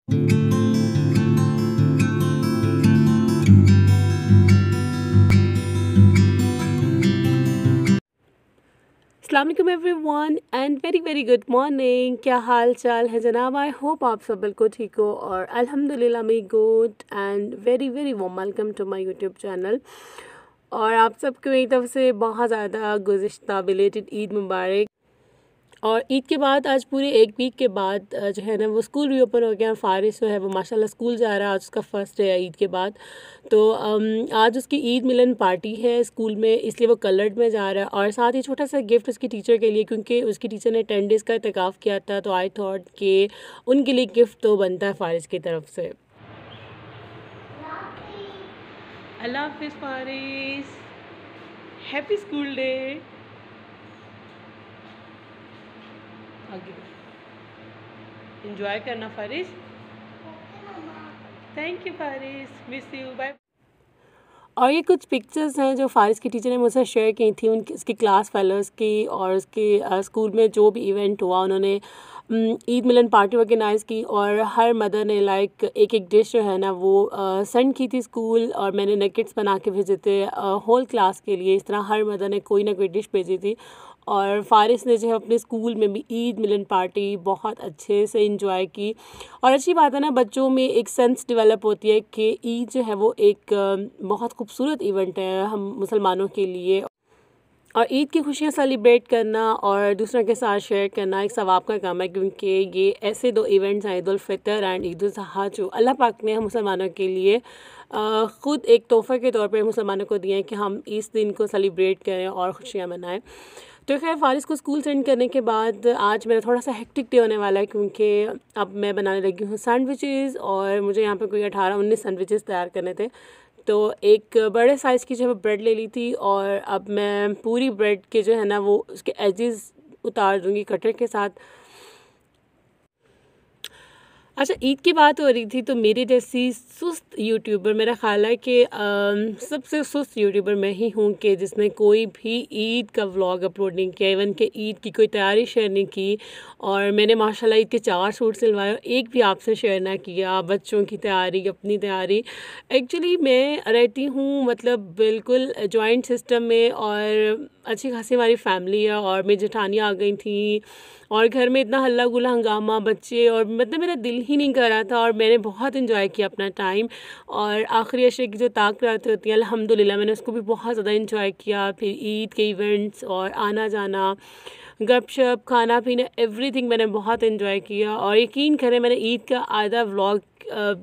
अस्सलाम वालेकुम everyone and very very good morning. क्या हाल चाल है जनाब? आई होप आप सब बिल्कुल ठीक हो और अल्हम्दुलिल्लाह me good and very very warm welcome to my YouTube channel. और आप सबको मेरी तरफ से बहुत ज़्यादा गुज़िश्ता बिलेटेड ईद मुबारक। और ईद के बाद आज पूरे एक वीक के बाद जो है ना वो स्कूल भी ओपन हो गया और फ़ारिस जो है वो माशाल्लाह स्कूल जा रहा है। आज उसका फ़र्स्ट डे है ईद के बाद। तो आज उसकी ईद मिलन पार्टी है स्कूल में, इसलिए वो कलर्ड में जा रहा है और साथ ही छोटा सा गिफ्ट उसकी टीचर के लिए, क्योंकि उसकी टीचर ने 10 डेज़ का इत्तेकाफ़ किया था। तो आई थॉट कि उनके लिए गिफ्ट तो बनता है फ़ारिस की तरफ से। अल्लाह हाफिज़ फ़ारिस, हैप्पी स्कूल डे। आगे एंजॉय करना Faris. Thank you Faris, miss you, bye. और ये कुछ पिक्चर्स हैं जो फ़ारिस की टीचर ने मुझसे शेयर की थी उनकी उसकी क्लास फेलोज़ की, और उसके स्कूल में जो भी इवेंट हुआ उन्होंने ईद मिलन पार्टी ऑर्गेनाइज़ की और हर मदर ने लाइक एक एक डिश जो है ना वो सेंड की थी स्कूल, और मैंने नगेट्स बना के भेजे थे होल क्लास के लिए। इस तरह हर मदर ने कोई ना कोई डिश भेजी थी और फ़ारिस ने जो है अपने स्कूल में भी ईद मिलन पार्टी बहुत अच्छे से इंजॉय की। और अच्छी बात है ना, बच्चों में एक सेंस डेवलप होती है कि ईद जो है वो एक बहुत खूबसूरत इवेंट है हम मुसलमानों के लिए। और ईद की खुशियाँ सेलिब्रेट करना और दूसरों के साथ शेयर करना एक सवाब का काम है, क्योंकि ये ऐसे दो इवेंट्स हैं, ईद उल फितर एंड ईद उल अज़हा, जो अल्लाह पाक ने हम मुसलमानों के लिए ख़ुद एक तोहफ़े के तौर पे मुसलमानों को दिए हैं कि हम इस दिन को सेलिब्रेट करें और खुशियाँ मनाएं। तो खैर फ़ारिस को स्कूल सेंड करने के बाद आज मेरा थोड़ा सा हेक्टिक डे होने वाला है, क्योंकि अब मैं बनाने लगी हूँ सैंडविचेस और मुझे यहाँ पे कोई 18-19 सैंडविचेस तैयार करने थे। तो एक बड़े साइज़ की जो है ब्रेड ले ली थी और अब मैं पूरी ब्रेड के जो है ना वो उसके एजेस उतार दूँगी कटर के साथ। अच्छा, ईद की बात हो रही थी तो मेरे जैसी सुस्त यूट्यूबर, मेरा ख़्याल है कि सबसे सुस्त यूट्यूबर मैं ही हूँ कि जिसने कोई भी ईद का व्लॉग अपलोड नहीं किया, इवन कि ईद की कोई तैयारी शेयर नहीं की। और मैंने माशाल्लाह ईद के 4 सूट सिलवाए, एक भी आपसे शेयर ना किया। बच्चों की तैयारी, अपनी तैयारी। एक्चुअली मैं रहती हूँ मतलब बिल्कुल जॉइंट सिस्टम में और अच्छी खासी हमारी फैमिली है और मेरी जेठानियाँ आ गई थी और घर में इतना हल्ला गुल्ला हंगामा, बच्चे, और मतलब मेरा दिल ही नहीं कर रहा था। और मैंने बहुत इन्जॉय किया अपना टाइम। और आखिरी अशरे की जो ताक़त होती है अल्हम्दुलिल्लाह मैंने उसको भी बहुत ज़्यादा इन्जॉय किया। फिर ईद के इवेंट्स और आना जाना, गपशप, खाना पीना, एवरीथिंग मैंने बहुत इन्जॉय किया। और यकीन करें मैंने ईद का आधा व्लॉग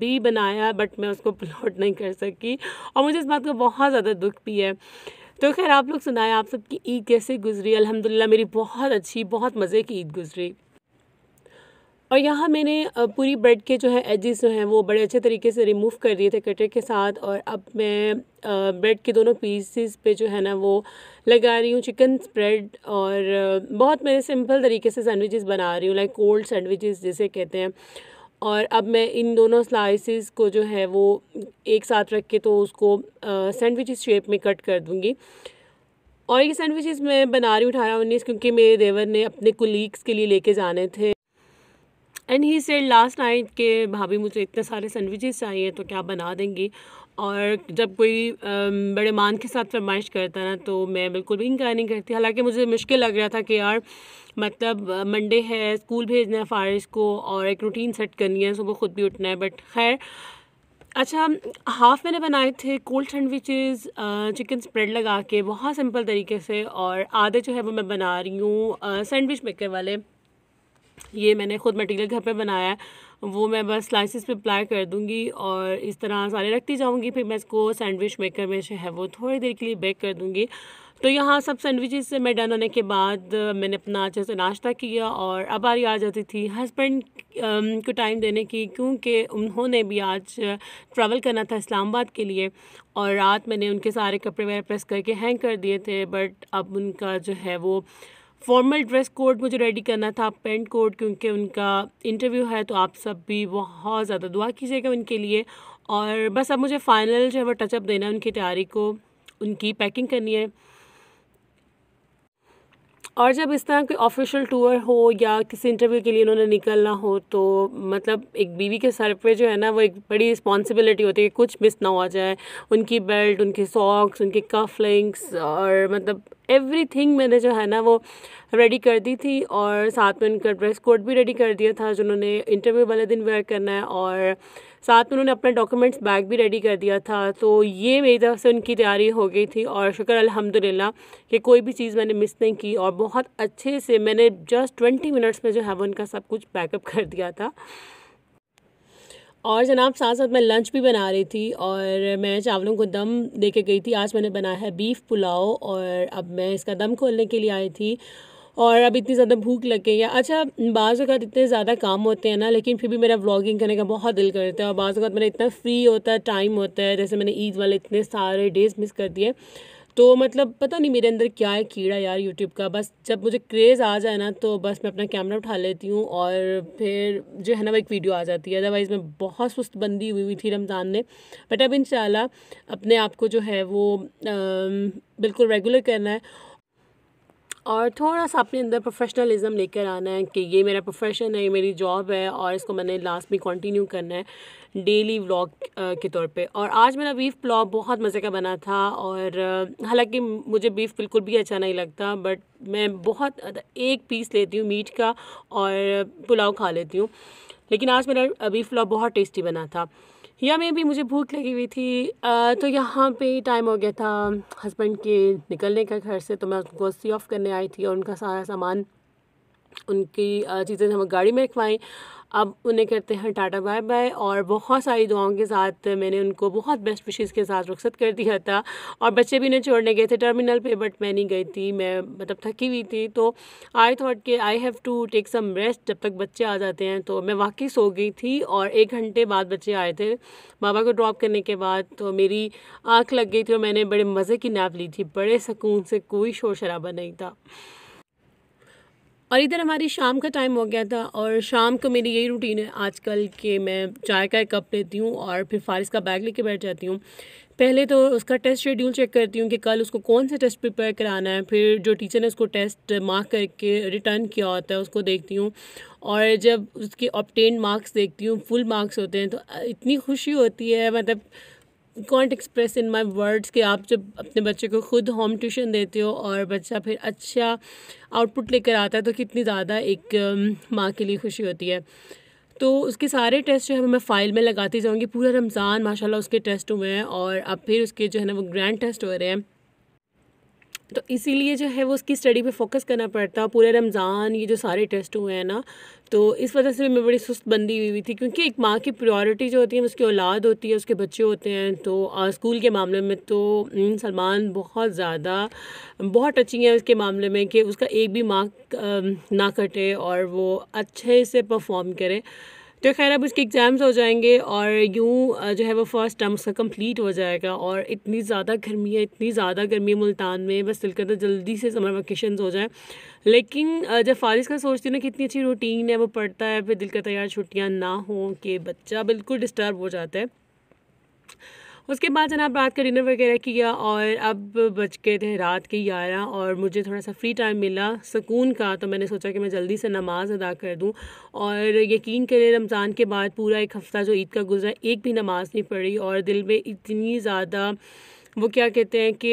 भी बनाया, बट मैं उसको अपलोड नहीं कर सकी और मुझे इस बात का बहुत ज़्यादा दुख भी है। तो खैर आप लोग सुनाएं, आप सबकी ईद कैसे गुजरी? अल्हम्दुलिल्लाह मेरी बहुत अच्छी, बहुत मज़े की ईद गुजरी। और यहाँ मैंने पूरी ब्रेड के जो है एजेस जो हैं वो बड़े अच्छे तरीके से रिमूव कर दिए थे कटर के साथ। और अब मैं ब्रेड के दोनों पीसेस पे जो है ना वो लगा रही हूँ चिकन स्प्रेड। और बहुत मैंने सिंपल तरीके से सैंडविचेस बना रही हूँ, लाइक कोल्ड सैंडविचेस जिसे कहते हैं। और अब मैं इन दोनों स्लाइसेस को जो है वो एक साथ रख के तो उसको सैंडविचेस शेप में कट कर दूँगी। और ये सैंडविचेस मैं बना रही हूँ 18-19, क्योंकि मेरे देवर ने अपने कुलीग्स के लिए लेके जाने थे। And he said last night के भाभी मुझे इतने सारे सैंडविचेस चाहिए तो क्या बना देंगी। और जब कोई बड़े मान के साथ फरमाइश करता है ना तो मैं बिल्कुल भी इनकार नहीं करती। हालांकि मुझे मुश्किल लग रहा था कि यार मतलब मंडे है, स्कूल भेजना है फ़ारिस को और एक रूटीन सेट करनी है, सुबह ख़ुद भी उठना है। बट खैर अच्छा, हाफ़ मैंने बनाए थे कोल्ड सैंडविचेस चिकन स्प्रेड लगा के बहुत सिंपल तरीके से, और आधे जो है वो मैं बना रही हूँ सैंडविच मेकर वाले। ये मैंने ख़ुद मटीरियल घर पे बनाया है, वो मैं बस स्लाइसेस पे अप्लाई कर दूँगी और इस तरह सारे रखती जाऊँगी। फिर मैं इसको सैंडविच मेकर में जो है वो थोड़ी देर के लिए बेक कर दूँगी। तो यहाँ सब सैंडविचेस से मैं डन होने के बाद मैंने अपना अच्छे से नाश्ता किया और अब बारी आ जाती थी हस्बैंड को टाइम देने की, क्योंकि उन्होंने भी आज ट्रैवल करना था इस्लामाबाद के लिए। और रात मैंने उनके सारे कपड़े वगैरह प्रेस करके हैंग कर दिए थे, बट अब उनका जो है वो फॉर्मल ड्रेस कोड मुझे रेडी करना था, पेंट कोड, क्योंकि उनका इंटरव्यू है। तो आप सब भी बहुत ज़्यादा दुआ कीजिएगा उनके लिए। और बस अब मुझे फ़ाइनल जो है वो टचअप देना है उनकी तैयारी को, उनकी पैकिंग करनी है। और जब इस तरह कोई ऑफिशियल टूर हो या किसी इंटरव्यू के लिए उन्होंने निकलना हो तो मतलब एक बीवी के सर पे जो है ना वो एक बड़ी रिस्पॉन्सिबिलिटी होती है कि कुछ मिस ना हो जाए। उनकी बेल्ट, उनके सॉक्स, उनके कफ लिंक्स और मतलब एवरीथिंग मैंने जो है ना वो रेडी कर दी थी और साथ में उनका ड्रेस कोड भी रेडी कर दिया था जो उन्होंने इंटरव्यू वाले दिन वेयर करना है, और साथ में उन्होंने अपना डॉक्यूमेंट्स बैग भी रेडी कर दिया था। तो ये मेरी तरफ से उनकी तैयारी हो गई थी और शुक्र अल्हम्दुलिल्लाह कि कोई भी चीज़ मैंने मिस नहीं की और बहुत अच्छे से मैंने जस्ट 20 मिनट्स में जो है वो उनका सब कुछ पैकअप कर दिया था। और जनाब साथ साथ मैं लंच भी बना रही थी और मैं चावलों को दम दे के गई थी। आज मैंने बनाया है बीफ पुलाव और अब मैं इसका दम खोलने के लिए आई थी और अब इतनी ज़्यादा भूख लग गई है। अच्छा, बाज़ औक़ात इतने ज़्यादा काम होते हैं ना, लेकिन फिर भी मेरा व्लॉगिंग करने का बहुत दिल करता है और बाज़ औक़ात मेरा इतना फ्री होता है, टाइम होता है, जैसे मैंने ईद वाले इतने सारे डेज़ मिस कर दिए। तो मतलब पता नहीं मेरे अंदर क्या है कीड़ा यार यूट्यूब का, बस जब मुझे क्रेज़ आ जाए ना तो बस मैं अपना कैमरा उठा लेती हूँ और फिर जो है ना वो एक वीडियो आ जाती है। अदरवाइज़ मैं बहुत सुस्त बंदी हुई थी रमज़ान में, बट अब इंशाल्लाह अपने आप को जो है वो बिल्कुल रेगुलर करना है और थोड़ा सा अपने अंदर प्रोफेशनलिज्म लेकर आना है कि ये मेरा प्रोफेशन है, ये मेरी जॉब है और इसको मैंने लास्ट में कंटिन्यू करना है डेली व्लॉग के तौर पे। और आज मेरा बीफ पुलाव बहुत मज़े का बना था और हालांकि मुझे बीफ बिल्कुल भी अच्छा नहीं लगता, बट मैं बहुत एक पीस लेती हूँ मीट का और पुलाव खा लेती हूँ, लेकिन आज मेरा बीफ पुलाव बहुत टेस्टी बना था। या में भी मुझे भूख लगी हुई थी तो यहाँ पे टाइम हो गया था हस्बैंड के निकलने का घर से, तो मैं उनको सी ऑफ करने आई थी और उनका सारा सामान, उनकी चीज़ें हम गाड़ी में रखवाई। अब उन्हें करते हैं टाटा बाय बाय और बहुत सारी दुआओं के साथ मैंने उनको बहुत बेस्ट विशेज़ के साथ रुखसत कर दिया था और बच्चे भी उन्हें छोड़ने गए थे टर्मिनल पे, बट मैं नहीं गई थी, मैं मतलब थकी हुई थी। तो आई थॉट कि I have to take some rest जब तक बच्चे आ जाते हैं। तो मैं वाकई सो गई थी और 1 घंटे बाद बच्चे आए थे बाबा को ड्रॉप करने के बाद, तो मेरी आँख लग गई थी और मैंने बड़े मज़े की नैप ली थी, बड़े सुकून से, कोई शोर शराबा नहीं था। और इधर हमारी शाम का टाइम हो गया था और शाम को मेरी यही रूटीन है आजकल कि मैं चाय का एक कप लेती हूँ और फिर फ़ारिस का बैग लेके बैठ जाती हूँ। पहले तो उसका टेस्ट शेड्यूल चेक करती हूँ कि कल उसको कौन सा टेस्ट प्रिपेयर कराना है, फिर जो टीचर ने उसको टेस्ट मार्क करके रिटर्न किया होता है उसको देखती हूँ और जब उसके ऑब्टेन मार्क्स देखती हूँ, फुल मार्क्स होते हैं, तो इतनी खुशी होती है, मतलब can't express in my words कि आप जब अपने बच्चे को खुद होम ट्यूशन देते हो और बच्चा फिर अच्छा आउटपुट लेकर आता है तो कितनी ज़्यादा एक माँ के लिए खुशी होती है। तो उसके सारे टेस्ट जो है मैं फ़ाइल में लगाती जाऊँगी। पूरा रमज़ान माशाल्लाह उसके टेस्ट हुए हैं और अब फिर उसके जो है ना वो ग्रैंड टेस्ट हो रहे हैं, तो इसीलिए जो है वो उसकी स्टडी पे फोकस करना पड़ता है। पूरे रमज़ान ये जो सारे टेस्ट हुए हैं ना, तो इस वजह से मैं बड़ी सुस्त बंदी हुई थी, क्योंकि एक माँ की प्रायोरिटी जो होती है उसकी औलाद होती है, उसके बच्चे होते हैं। तो स्कूल के मामले में तो सलमान बहुत ज़्यादा बहुत टचिंग है उसके मामले में कि उसका एक भी मार्क ना कटे और वो अच्छे से परफॉर्म करे। तो खैर अब उसके एग्ज़ाम्स हो जाएंगे और यूँ जो है वो फ़र्स्ट टर्म उसका कंप्लीट हो जाएगा। और इतनी ज़्यादा गर्मी है, इतनी ज़्यादा गर्मी है मुल्तान में, बस दिल करता जल्दी से समर वेकेशंस हो जाए। लेकिन जब फ़ारिस का सोचती हूँ ना कितनी अच्छी रूटीन है, वो पढ़ता है, फिर दिल करता है यार छुट्टियाँ ना हों, कि बच्चा बिल्कुल डिस्टर्ब हो जाता है। उसके बाद जनाब रात का डिनर वगैरह किया और अब बज गए थे रात के 11 और मुझे थोड़ा सा फ्री टाइम मिला सुकून का, तो मैंने सोचा कि मैं जल्दी से नमाज़ अदा कर दूं। और यकीन करें रमज़ान के बाद पूरा एक हफ़्ता जो ईद का गुजरा, एक भी नमाज़ नहीं पढ़ी और दिल में इतनी ज़्यादा वो क्या कहते हैं कि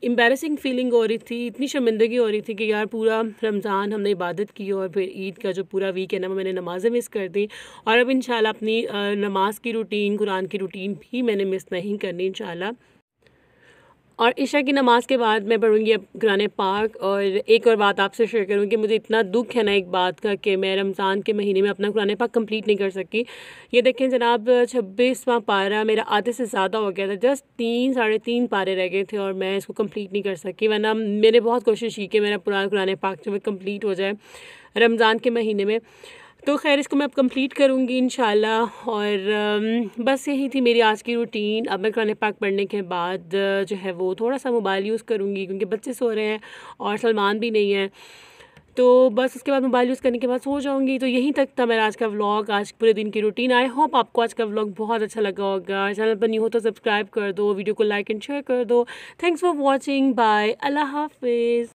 एम्बैरेसिंग फीलिंग हो रही थी, इतनी शर्मिंदगी हो रही थी कि यार पूरा रमज़ान हमने इबादत की और फिर ईद का जो पूरा वीक है ना वो मैंने नमाज़ें मिस कर दी। और अब इंशाल्लाह अपनी नमाज की रूटीन, कुरान की रूटीन भी मैंने मिस नहीं करनी इंशाल्लाह। और इशा की नमाज़ के बाद मैं पढ़ूँगी अब कुरान पाक। और एक और बात आपसे शेयर करूँ कि मुझे इतना दुख है ना एक बात का कि मैं रमज़ान के महीने में अपना कुरान पाक कंप्लीट नहीं कर सकी। ये देखें जनाब 26वां पारा मेरा आधे से ज़्यादा हो गया था, जस्ट 3-3.5 पारे रह गए थे और मैं इसको कंप्लीट नहीं कर सकी। वरना मैंने बहुत कोशिश की कि मेरा पूरा कुरान पाक जो है कंप्लीट हो जाए रमज़ान के महीने में। तो खैर इसको मैं अब कंप्लीट करूँगी इंशाल्लाह। और बस यही थी मेरी आज की रूटीन। अब मैं कुरान पाक पढ़ने के बाद जो है वो थोड़ा सा मोबाइल यूज़ करूँगी, क्योंकि बच्चे सो रहे हैं और सलमान भी नहीं है, तो बस उसके बाद मोबाइल यूज़ करने के बाद सो जाऊँगी। तो यहीं तक था मेरा आज का व्लॉग, आज पूरे दिन की रूटीन। आई होप आपको आज का व्लॉग बहुत अच्छा लगा होगा। चैनल पर न्यू हो तो सब्सक्राइब कर दो, वीडियो को लाइक एंड शेयर कर दो। थैंक्स फॉर वॉचिंग, बाय, अल्लाह हाफिज़।